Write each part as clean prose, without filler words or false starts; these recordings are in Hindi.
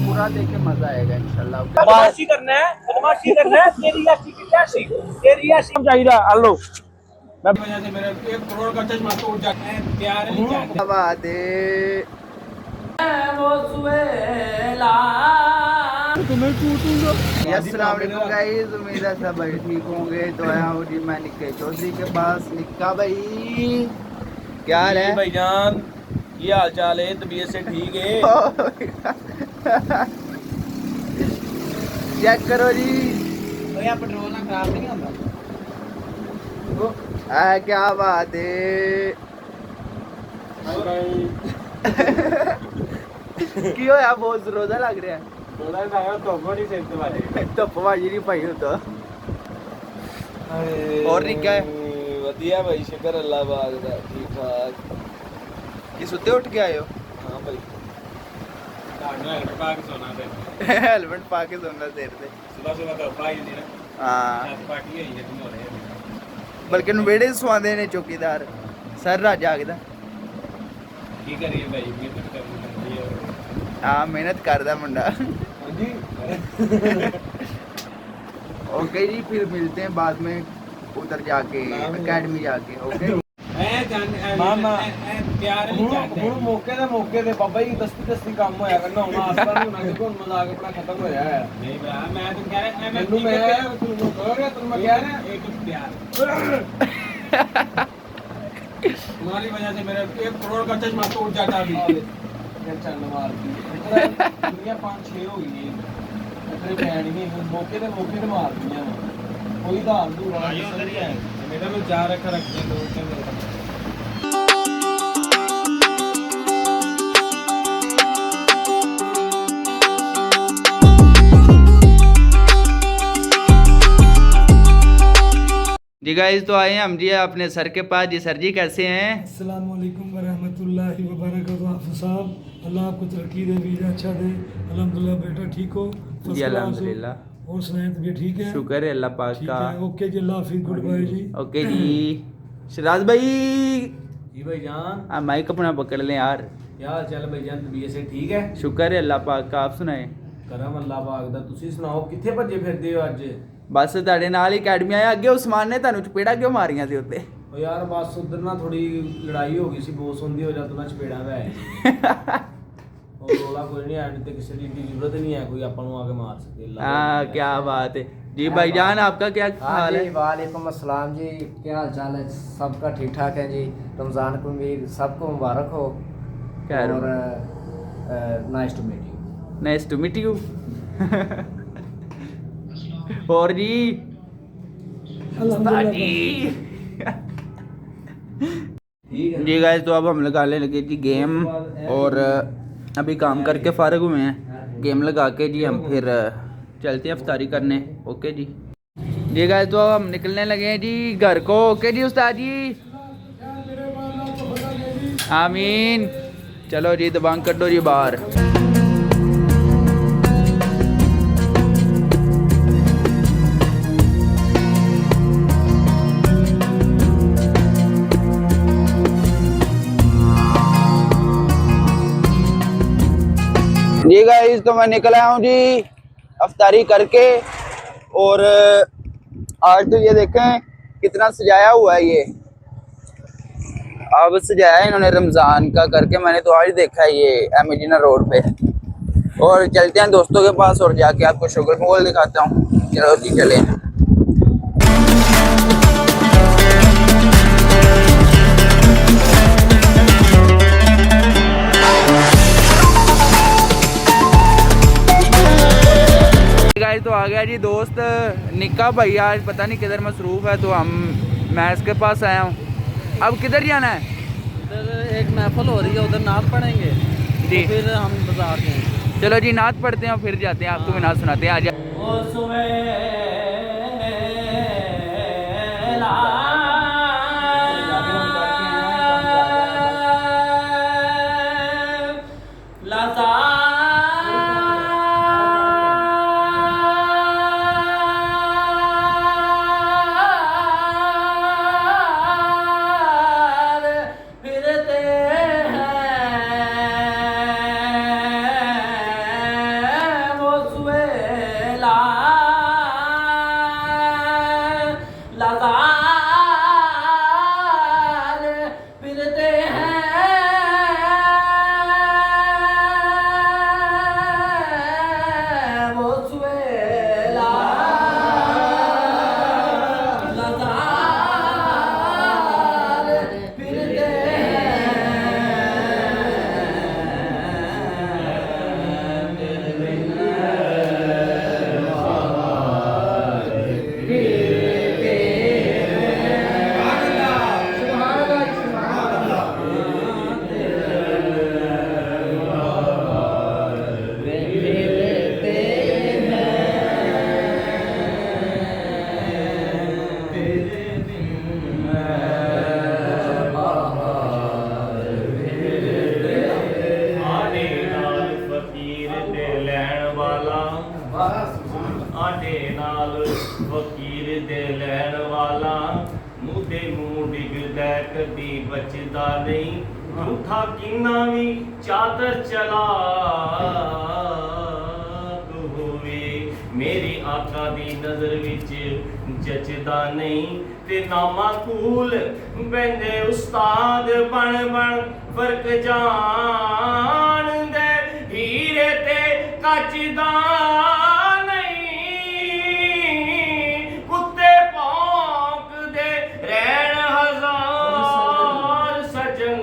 पूरा देख के मजा आएगा इंशाल्लाह। बदमाशी करना है, बदमाशी करना है, तेरी ऐसी की तैसी, तेरी ऐसी चाहिए। हेलो मैं वजह से मेरे 1 करोड़ का चश्मा टूट जाता है। प्यार नहीं क्या बात है, वो सुहेला तुम्हें टूटूंगा। अस्सलाम वालेकुम गाइस, उम्मीद है सब भाई ठीक होंगे। तो आया हूँ जी मैं निक्के चौधरी के पास। निक्का भाई क्या हाल है भाईजान, ये हाल चाल है? तबीयत से ठीक है? चेक करो जी, भैया पेट्रोल ना खराब नहीं होता। क्या बात है। क्यों यार बहुत रोजा लग रहा है? धुप्प भाजी नहीं पाई होता। और निक्का है वधिया भाई, शुक्र अल्लाह पाक दा, ठीक ठाक। ये सुते उठ के आए हो? हाँ भाई, हेलमेट पा के सोना दे, हेलमेट पा के सोना देर से। सुबह सुबह तो पाई नहीं ना। हाँ पार्टी है ये तुम हो रहे हैं। बल्कि वेड़े सुआंदे ने चौकीदार सर रात जागदा। की करिए भाई, मेहनत करनी पड़ती है। हाँ मेहनत करदा मुंडा। जी ओके जी, फिर मिलते हैं बाद में उधर जाके, एकेडमी जाके। ओके मामा प्यार नहीं चाहते ਹੁਣ ਮੌਕੇ ਤੇ ਬਾਬਾ ਜੀ ਦਸਤੀ ਕੰਮ ਹੋਇਆ ਕਰਨਾ। ਹੁਣ ਆਸਤਾ ਨਹੀਂ ਹੋਣਾ ਕਿ ਹੁਣ ਮਜ਼ਾਕ ਆਪਣਾ ਖਤਮ ਹੋਇਆ ਹੈ। ਨਹੀਂ ਮੈਂ ਤਾਂ ਕਹਿ ਰਿਹਾ, ਮੈਨੂੰ ਮੈਂ ਤੁਹਾਨੂੰ ਕਹਿ ਰਿਹਾ, ਤੁਹਾਨੂੰ ਮੈਂ ਕਹਿ ਰਿਹਾ ਇੱਕ प्यार। तुम्हारी वजह से मेरा 1 करोड़ का चश्मा टूट जाता अभी। चल मार दी दुनिया 5-6 हो गई है, तेरे बहन नहीं मौके ते मार दिया कोई धार धूर वाला नहीं है। मेरा में जा रखा रखते लोग चल। जी गाइस, तो आए हैं हम जी अपने सर के पास। जी सर जी कैसे हैं? अस्सलाम वालेकुम वरहमतुल्लाहि वबरकातुहू। हाफिज़ साहब, अल्लाह आपको तरक्की दे, वीज़ा अच्छा दे। अल्हम्दुलिल्लाह बेटा ठीक हो? जी अल्हम्दुलिल्लाह, और सुनाएं, तबीयत ठीक है? शुक्र है अल्लाह पाक ठीक का। है, ओके जी, अल्लाह हाफिज़, गुड बाय जी। ओके जी। सिराज भाई जी भाईजान, आप माइक अपना पकड़ लें यार। क्या हाल चाल भाईजान? तबीयत से ठीक है? शुक्र है अल्लाह पाक का, आप सुनाए। करम अल्लाह पाक दा। तुसी सुनाओ किथे भज्जे फिरदे हो अज? बस ਤੁਹਾਡੇ ਨਾਲ ਹੀ ਅਕੈਡਮੀ ਆਇਆ। ਅੱਗੇ ਉਸਮਾਨ ਨੇ ਤੁਹਾਨੂੰ ਚਪੇੜਾ ਕਿਉਂ ਮਾਰੀਆਂ ਸੀ ਉੱਤੇ? ओ यार बस उधर ना थोड़ी लड़ाई हो गई सी, बहुत सुनदी हो जाता ना चपेड़ा वे। और रोला कोई नहीं है, नहीं तो किसी की जरूरत नहीं है, कोई अपन आके मार सके। हाँ क्या बात है जी। भाईजान आपका क्या हाल है? वालेकुम अस्सलाम जी, क्या हाल चाल है? सबका ठीक ठाक है जी। रमज़ान को उम्मीद सबको मुबारक हो। खैर और nice to meet you. Nice to meet you. और जी जी गाइस, तो अब हम लगाने लगे जी गेम। और अभी काम करके फारिग हुए हैं, गेम लगा के जी हम फिर चलते हैं इफ्तारी करने। ओके जी। जी गाइस, तो अब हम निकलने लगे हैं जी घर को। ओके जी उस्ताद जी, आमीन। चलो जी दबांग कड्डो जी बाहर। जी गाइस, तो मैं निकल आया हूँ जी अफ्तारी करके। और आज तो ये देखें कितना सजाया हुआ है। ये अब सजाया है इन्होंने रमज़ान का करके, मैंने तो आज देखा है ये एमेजिना रोड पे। और चलते हैं दोस्तों के पास और जाके आपको शुगर मोल दिखाता हूँ। चलो जी चले। तो आ गया जी दोस्त निक्का भाई, आज पता नहीं किधर मसरूफ़ है, तो मैं इसके पास आया हूँ। अब किधर जाना है? इधर एक महफिल हो रही है, उधर नात पढ़ेंगे जी, तो फिर हम बाजार जाएंगे। चलो जी नात पढ़ते हैं और फिर जाते हैं, आपको भी नात सुनाते हैं। आ जाए। ਲੈਣ ਵਾਲਾ ਆਡੇ ਨਾਲ ਫਕੀਰ ਦੇ ਲੈਣ ਵਾਲਾ ਮੂੰਹ ਮੂੰਹ ਡਿੱਗਦਾ ਕਦੀ ਬਚਦਾ ਨਹੀਂ ਝੂਠਾ ਕਿੰਨਾ ਵੀ ਚਾਦਰ ਚਲਾ ਹੋਵੇ ਮੇਰੀ ਆਕਾ ਦੀ ਨਜ਼ਰ ਵਿੱਚ ਜਚਦਾ ਨਹੀਂ ਤੇ ਨਾਮਾ ਕੂਲ ਬੰਦੇ ਉਸਤਾਦ ਬਣ ਬਣ ਫਰਕ ਜਾਣਦੇ ਹੀਰੇ ਤੇ ਕੱਚ ਦਾ ਨਹੀਂ ਕੁੱਤੇ ਭੌਂਕਦੇ ਰਹਿਣ ਹਜ਼ਾਰ ਸਜਣ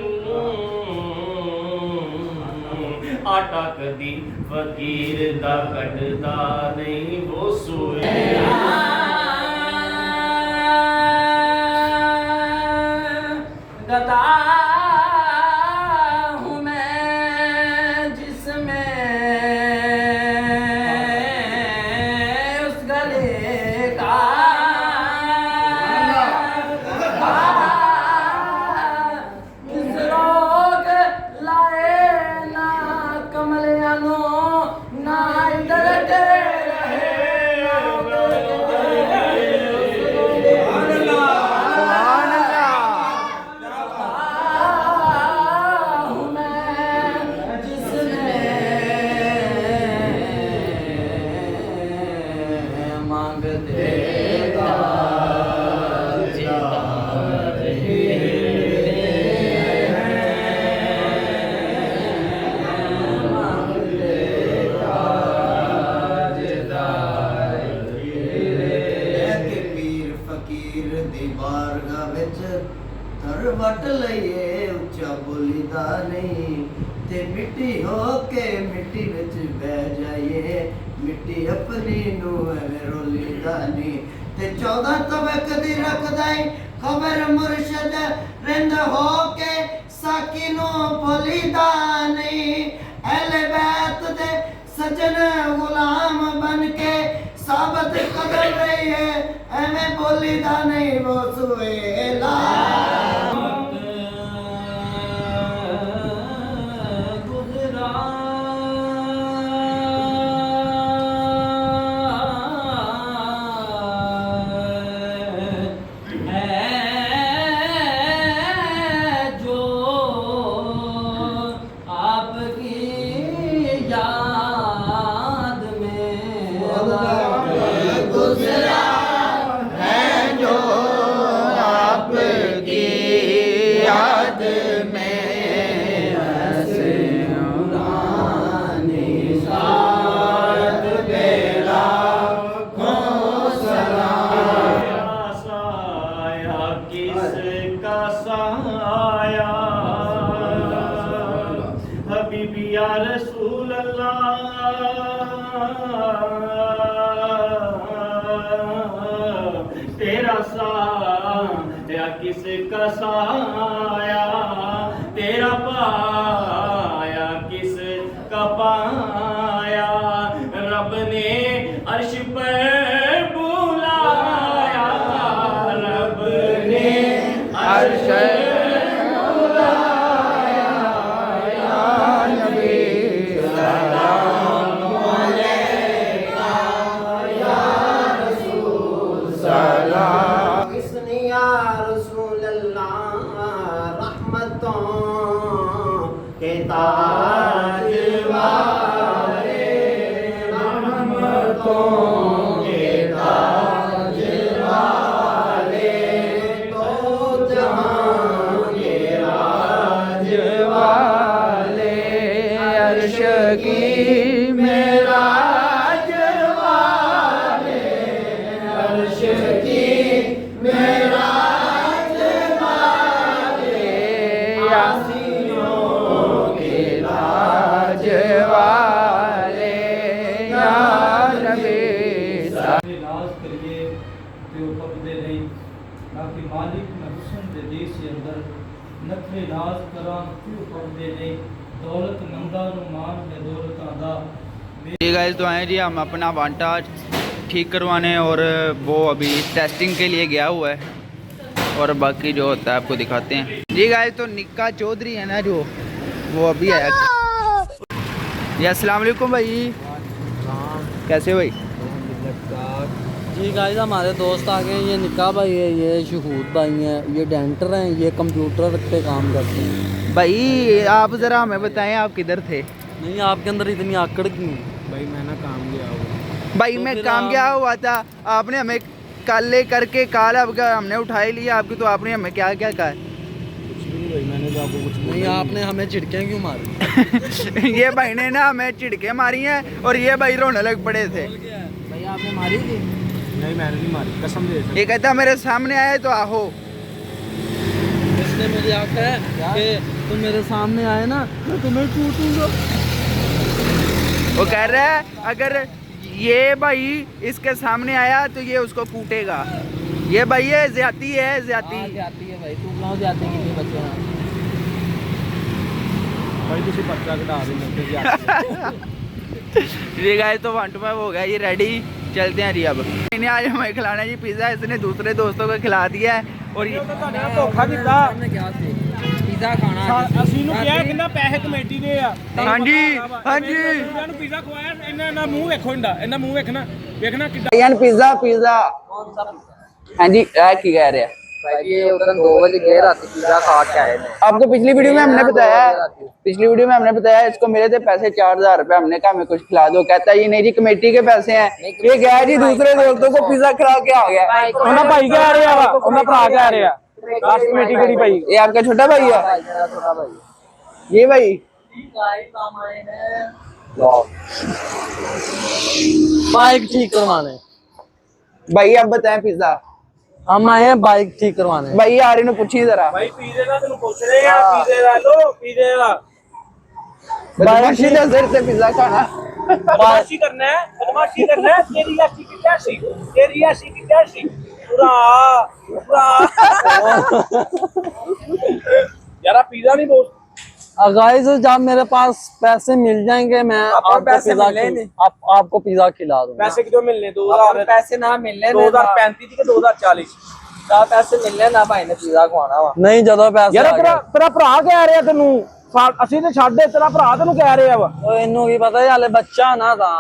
ਆਟਾ ਕਦੀ ਫਕੀਰ ਦਾ ਕੱਢਦਾ ਨਹੀਂ ਉਹ ਸੂਏ गदा हूँ मैं जिसमें उस गले का किस रोग लाए ना कमलियानो ना इधर के रहे वट लइए उच्चा बोलीदा नहीं ते मिट्टी हो के मिट्टी विच बह जाइए मिट्टी अपनी नू एवें रोलीदा नहीं ते 14 तवे कदी रखदा ही खबर मुर्शद रिंद हो के साकी नू बोलीदा नहीं अहले बैत दे सजन गुलाम बन के साबत कदर रही है एवें बोलीदा नहीं वो सुहेला हबीबी या रसूल अल्लाह तेरा साया किसका साया तेरा पाया किसका पाया रब ने अर्श पर बुलाया रब ने अर्श ताज वाले रहमतों के ताज वाले तो जहां के राज वाले अर्श की मेराज वाले अर्श की मेराज वाले नाज करिए प्यो कबदे नहीं बाकी मालिक मैं हुस्न दे देश के अंदर नखरे नाज करा प्यो कबदे नहीं दौलत मंदा नु मान में दौलत आदा जी गाइस तो आए जी हम अपना वांटा ठीक करवाने और वो अभी टेस्टिंग के लिए गया हुआ है और बाकी जो होता है आपको दिखाते हैं। जी गाइस तो निक्का चौधरी है ना जो वो अभी आया। जी अस्सलाम वालेकुम भाई। कैसे भाई? जी गाइस हमारे दोस्त आ गए। ये निकाह भाई है, ये शहूद भाई हैं, ये डेंटर हैं, ये कंप्यूटर पे काम करते हैं। भाई आप ज़रा हमें बताएं आप किधर थे? नहीं आपके अंदर इतनी आकड़ क्यों? भाई मैं ना काम गया हुआ। भाई तो मैं फिर काम आप- गया हुआ था, आपने हमें कल ले करके कॉल अब हमने उठा ही लिया आपकी, तो आपने हमें क्या क्या कहा? कुछ भी नहीं भाई, मैंने तो आपको कुछ नहीं आपने हमें झिड़कें क्यों मारी? ये भाई ने ना हमें चिढ़के मारी हैं और ये भाई रोने लग पड़े थे। भाई आपने मारी थी? नहीं मैंने नहीं मारी, कसम दे ये कहता मेरे सामने आए तो आहो। इसने मुझे आखा है कि तुम मेरे सामने आए ना मैं तुम्हें कूटूंगा। वो कह रहा है अगर ये भाई इसके सामने आया तो ये उसको कूटेगा। ये भाई ये ज्यादती है, ज्यादती। जाती है भाई, तू गाँव जाते कितने बच्चे हैं? भाई तुझे पर्चा कटा दे मुझे ये गाइस तो 1 to 5 हो गया, ये रेडी, चलते हैं जी। अब इन्हें आज हमें खिलाना है जी पिज़्ज़ा, इसने दूसरे दोस्तों को खिला दिया है। और ये धोखा दिता हमने क्या ਸੀ ਪੀਜ਼ਾ ਖਾਣਾ ਅਸੀਂ ਨੂੰ ਕਿਹਾ ਕਿੰਨਾ ਪੈਸੇ ਕਮੇਟੀ ਦੇ ਆ। ਹਾਂਜੀ ਹਾਂਜੀ ਇਹਨਾਂ ਨੂੰ ਪੀਜ਼ਾ ਖਵਾਇਆ, ਇਹਨਾਂ ਮੂੰਹ ਵੇਖੋ, ਇਹਨਾਂ ਮੂੰਹ ਵੇਖਣਾ ਕਿੱਦਾਂ। यान पिज़्ज़ा पिज़्ज़ा हाँ जी की कह रहे हैं भाई ये उधर 2 बजे गए रात पिज़्ज़ा खा के आए ने। आपको पिछली वीडियो में हमने बताया इसको मिले थे पैसे 4000 रुपए, हमने कहा हमें कुछ खिला दो, कहता है ये नहीं जी कमेटी के पैसे हैं। ये गया जी दूसरे दोस्तों को पिज़्ज़ा खिला के आ गया। ਉਹਨਾਂ ਭਾਈ ਕਹਿ ਰਿਹਾ ਵਾ, ਉਹਨਾਂ ਭਰਾ ਕਹਿ ਰਿਹਾ ਲਾਸਟ ਕਮੇਟੀ ਕਿਹੜੀ ਭਾਈ? ये आपका छोटा भाई है? छोटा भाई ये भाई बाइक ठीक करवाने। भाई आप बताएं पिज़्ज़ा। हम आए हैं बाइक ठीक करवाने। भाई यार इन्हें पूछिए जरा। ਭਾਈ ਪੀਜ਼ੇ ਦਾ ਤੈਨੂੰ ਪੁੱਛ ਰਹੇ ਆ, ਪੀਜ਼ੇ ਦਾ ਲੋ, ਪੀਜ਼ੇ ਦਾ बदमाशी का सिर से पिज़्ज़ा खाना। ਬਦਮਾਸ਼ੀ ਕਰਨਾ ਹੈ, ਬਦਮਾਸ਼ੀ ਕਰਨਾ ਹੈ। ਤੇਰੀ ਆਸ਼ੀ ਕਿੱਥੇ ਸੀ, ਤੇਰੀ ਆਸ਼ੀ ਕਿੱਥੇ ਸੀ? ਪੂਰਾ यार पीजा नहीं बोल। गाइस जब मेरे पास पैसे मिल जाएंगे मैं आपको पिज़्ज़ा खिला दूंगा। पैसे कितने मिलने? 2000 पैसे ना मिलने 2035 के 2040 पैसे मिलने ना भाई ने पिज़्ज़ा खवाना वा नहीं ਜਦੋਂ ਪੈਸੇ ਯਾਰ ਤੇਰਾ ਭਰਾ ਕਹਿ ਰਿਹਾ ਤੈਨੂੰ, ਅਸੀਂ ਤੇ ਛੱਡ ਦੇ, ਤੇਰਾ ਭਰਾ ਤੈਨੂੰ ਕਹਿ ਰਿਹਾ ਵਾ। ਓਏ ਇਹਨੂੰ ਕੀ ਪਤਾ ਹਾਲੇ ਬੱਚਾ ਨਾ ਤਾਂ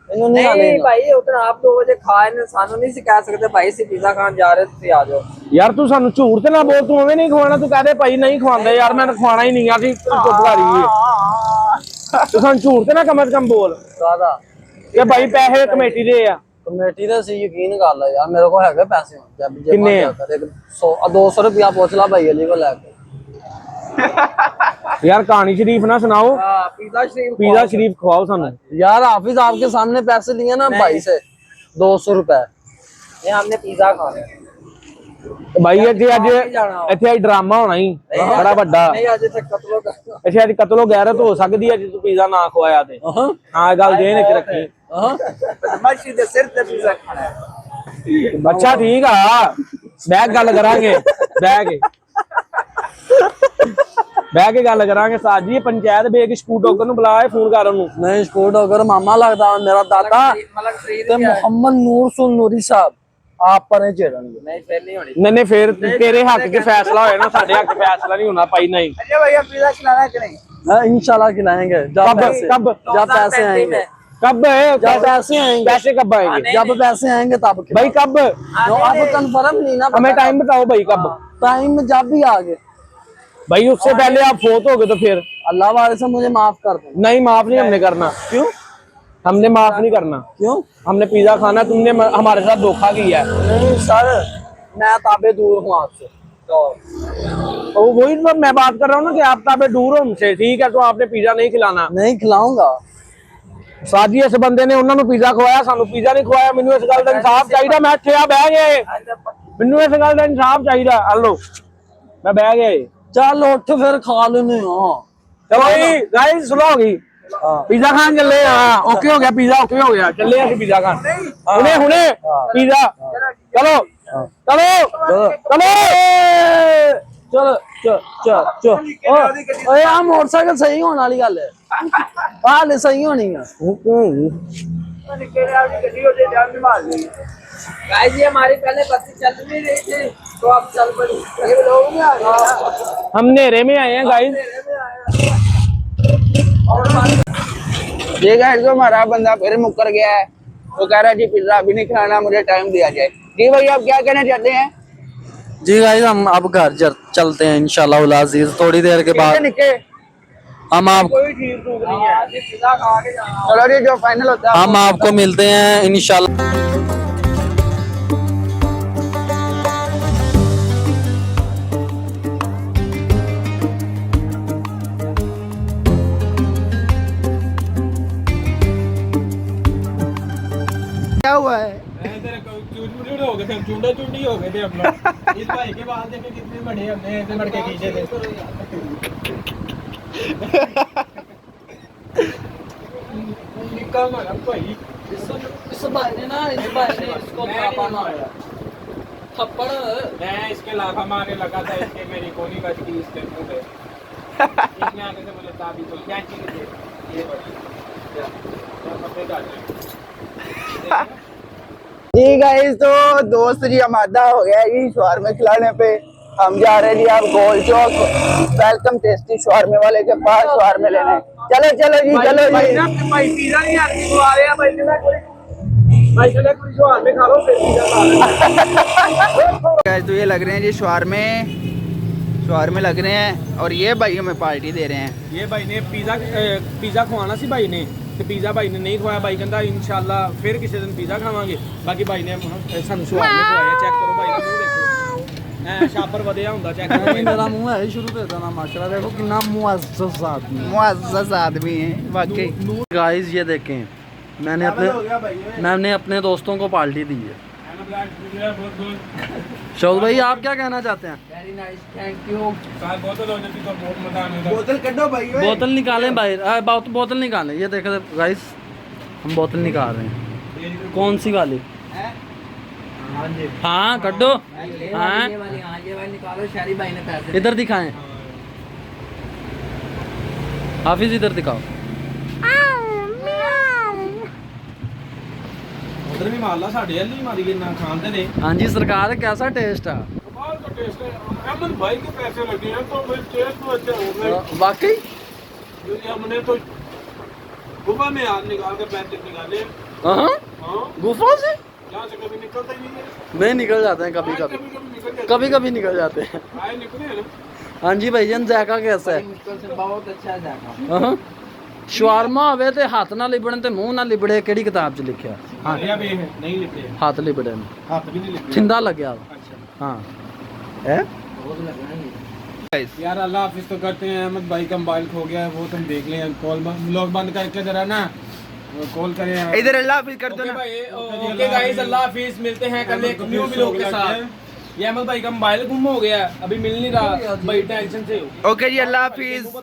ਇਹਨੂੰ ਨਹੀਂ ਭਾਈ ਉਧਰ ਆਪ 2 ਵਜੇ ਖਾਏ ਨੇ, ਸਾਨੂੰ ਨਹੀਂ ਸੀ ਕਹਿ ਸਕਦੇ ਭਾਈ ਅਸੀਂ ਪਿਜ਼ਾ ਖਾਣ ਜਾ ਰਹੇ ਤੁਸੀਂ ਆ ਜਾਓ। ਯਾਰ ਤੂੰ ਸਾਨੂੰ ਝੂਠ ਤੇ ਨਾ ਬੋਲ, ਤੂੰ ਐਵੇਂ ਨਹੀਂ ਖਵਾਣਾ, ਤੂੰ ਕਹਦੇ ਭਾਈ ਨਹੀਂ ਖਵਾਉਂਦੇ ਯਾਰ, ਮੈਂ ਖਵਾਣਾ ਹੀ ਨਹੀਂ ਆ, ਅਸੀਂ ਚੁੱਪ ਕਰੀਏ। ਤੂੰ ਸਾਨੂੰ ਝੂਠ ਤੇ ਨਾ ਕਮ ਸੇ ਕਮ ਬੋਲ ਕਾਹਦਾ ਕਿ ਭਾਈ ਪੈਸੇ ਕਮੇਟੀ ਦੇ ਆ। ਕਮੇਟੀ ਦਾ ਸੀ ਯਕੀਨ ਕਰ ਲੈ ਯਾਰ, ਮੇਰੇ ਕੋਲ ਹੈਗੇ ਪੈਸੇ ਕਿੰਨੇ? 200 ਰੁਪਿਆ ਪੁੱਛ ਲਾ ਭਾਈ ਅਲੀ ਕੋਲ ਲੈ ਕੇ। यार कहानी शरीफ ना सुनाओ, पिज़्ज़ा शरीफ खवाओ सानू। यार हाफिज आपके सामने पैसे लिए ना भाई से 200 रुपए, ये हमने पिज़्ज़ा खाना। भाई ਇੱਥੇ ਅੱਜ ਡਰਾਮਾ ਹੋਣਾ ਹੀ ਬੜਾ ਵੱਡਾ। नहीं आज तक कत्लो का ਇੱਥੇ ਅੱਜ ਕਤਲੋ ਗੈਰਤ ਹੋ ਸਕਦੀ ਹੈ ਜੇ ਤੂੰ ਪੀਜ਼ਾ ਨਾ ਖਵਾਇਆ ਤੇ। ਹਾਂ ਇਹ ਗੱਲ ਦੇਣ ਚ ਰੱਖੀ। बदमाशी दे सिर ते पिज़्ज़ा खाना है। ਬੱਚਾ ਠੀਕ ਆ, ਬਹਿ ਕੇ ਗੱਲ ਕਰਾਂਗੇ, ਬਹਿ ਕੇ ਗੱਲ ਕਰਾਂਗੇ। ਸਾਜੀ ਪੰਚਾਇਤ ਬੇਗ ਸਕੂਟੋਕਰ ਨੂੰ ਬੁਲਾਏ, ਫੋਨ ਕਰ ਉਹਨੂੰ। नहीं स्कूट होकर मामा लगता है मेरा दादा ते मोहम्मद नूर सुन नूरी साहब आप पर नहीं चढ़ेंगे। नहीं फिर नहीं होनी। ਨਹੀਂ ਫੇਰ ਤੇਰੇ ਹੱਕ 'ਚ ਫੈਸਲਾ ਹੋਇਆ ਨਾ, ਸਾਡੇ ਹੱਕ 'ਚ ਫੈਸਲਾ ਨਹੀਂ ਹੋਣਾ ਭਾਈ। ਨਹੀਂ अरे भैया पिज़्ज़ा खिलाना कि नहीं? इंशाल्लाह खिलाएंगे कब जब पैसे आएंगे। कब है? जब पैसे आएंगे। पैसे कब आएंगे? जब पैसे आएंगे तब भाई कब? आप कंफर्म नहीं ना, हमें टाइम बताओ भाई कब? टाइम जब भी आ गए भाई उससे पहले आप फोत हो गए तो फिर अल्लाह वाले से मुझे माफ कर दो। नहीं, माफ नहीं हमने करना। क्यों? हमने माफ नहीं करना। क्यों? हमने पिज़्ज़ा खाना, तुमने हमारे साथ धोखा किया है। नहीं सर मैं ताबे दूर हूँ आपसे। तो वही तो मैं बात कर रहा हूँ ना कि आप ताबे दूर हो हमसे, ठीक है? तो आपने पिज़्ज़ा नहीं खिलाना। नहीं खिलाऊंगा। साजी इस बंदे ने उन्होंने पिज़्ज़ा खवाया, सानू पिज़्ज़ा नहीं खवाया। मैनू इस गल दा इंसाफ चाहिए। मैं इत्थे आ बह गए, मैनू इस गल दा इंसाफ चाहिए। हेलो मैं बह गए। चल उठ फिर खा लेने। चलो जी गाइस सुनो होगी, पिज़्ज़ा खान चले। हाँ ओके हो गया, पिज़्ज़ा ओके हो गया, चले ਅਸੀਂ पिज़्ज़ा खान हुने पिज़्ज़ा। चलो चलो चलो चल चल चल चल ओए आ मोटरसाइकिल सही होने वाली गल है, हाले सही होनी है। गाइस ये हमारी पहले बत्ती चल नहीं रही थी तो अब चल पड़ी। ये लोग नहीं आ गए, हम नेरे में आए हैं गाइस। ये गाइस तो हमारा बंदा फिर मुकर गया है। वो कह रहा है जी पिज्जा अभी नहीं खाना, मुझे टाइम दिया जाए। जी भाई आप क्या कहना चाहते हैं? जी गाइस हम अब घर चलते हैं इंशाल्लाह उल अजीज, थोड़ी देर के बाद निके हम आप कोई ठीक ठूक नहीं है, पिज्जा खा के जाना। चलो जी जो फाइनल होता है हम आपको मिलते हैं इंशाल्लाह। क्या हुआ है? चूड़ हो गए थे, चूंडी हो गए थे हम लोग। इस भाई के बाल देखे कितने बड़े हमने ऐसे लड़के खींचे थे। निकल मारा भाई। इस भाई ने ना इसको पापा मारा थप्पड़। मैं इसके लाफा मारने लगा था, इसके मेरी गोली बच गई इसके मुंह पे। इसने आगे से मुझे ताबी तो क्या चीज है ये बड़ी क्या पत्ते काट रहे। जी गाइस तो दोस्त जी आमादा हो गया जी शवारमे खिलाने पे। हम जा रहे हैं जी आप गोल चौक वेलकम टेस्टी शवारमे वाले के पास शवारमे लेने। चलो चलो जी चलो जी। भाई पिज्जा नहीं आती तो आ रहे हैं भाई चले कोई जो में खा लो फिर पिज्जा खा लो। गाइस तो ये लग रहे हैं जी शवारमे लग रहे हैं और ये भाई हमें पार्टी दे रहे हैं। ये भाई ने पिज्जा खवाना सी भाई ने ਤੇ ਪੀਜ਼ਾ ਭਾਈ ਨੇ ਨਹੀਂ ਖਵਾਇਆ। ਭਾਈ ਕਹਿੰਦਾ ਇਨਸ਼ਾਅੱਲਾ ਫਿਰ ਕਿਸੇ ਦਿਨ ਪੀਜ਼ਾ ਖਾਵਾਂਗੇ। ਬਾਕੀ ਭਾਈ ਨੇ ਸਾਨੂੰ ਸ਼ਵਾਰਮੇ ਖਵਾਇਆ। ਚੈੱਕ ਕਰੋ ਭਾਈ ਦਾ ਮੂੰਹ ਦੇਖੋ, ਐ ਸ਼ਾਪਰ ਵਧਿਆ ਹੁੰਦਾ। ਚੈੱਕ ਕਰੋ मेरा मुंह है ही शुरू से इतना माशाल्लाह, देखो कितना मुअज़्ज़ज़ आदमी मुअज़्ज़ज़ आदमी है वाकई। गाइस ये देखें मैंने अपने दोस्तों को पार्टी दी है। शौक भाई आप क्या कहना चाहते हैं? Very nice, thank you. बोतल हो जाती तो बहुत मजा आने था। बोतल कड्डो भाई बोतल निकालें भाई, बोतल निकालें। ये देखो गाइस हम बोतल निकाल रहे हैं। कौन सी वाली? हाँ कड्डो। हाँ ये वाली निकालो। शहरी भाई ने पैसे इधर दिखाएं, हाफिज इधर दिखाओ। उधर भी मार ला, साढ़े हल नहीं मारी ना खाते ने। हाँ जी सरकार कैसा टेस्ट है? कमाल का टेस्ट है। अहमद भाई के पैसे लगे हैं तो फिर टेस्ट तो अच्छा हो गए। वाकई हमने तो गुफा में हाथ निकाल के पैसे निकाले। हाँ हाँ गुफा से यहाँ से कभी निकलता ही नहीं है। नहीं निकल जाते हैं कभी कभी, निकल कभी निकल जाते हैं। आए निकले हैं ना। हाँ जी भाईजान जायका कैसा है? मुश्किल से बहुत अच्छा जाएगा। हाँ शवारमा होवे ते हाथ ना लिबड़न ते मुंह ना लिबड़े, केड़ी किताब च लिखिया? हाँ या भी है नहीं लिपटे, हाथ लिबड़े ने हाथ भी नहीं लिपटे। छिंदा लग गया। अच्छा हाँ है बहुत लगना है। यार अल्लाह हाफिज तो करते हैं। अहमद भाई का मोबाइल खो गया है, वो तुम देख लें। कॉल व्लॉग बंद करके जरा ना कॉल करें। इधर अल्लाह हाफिज कर दो ना। ओके गाइस अल्लाह हाफिज, मिलते हैं कल एक न्यू व्लॉग के साथ। ये अहमद भाई का मोबाइल गुम हो गया, अभी मिल नहीं रहा भाई, टेंशन से। ओके जी अल्लाह हाफिज।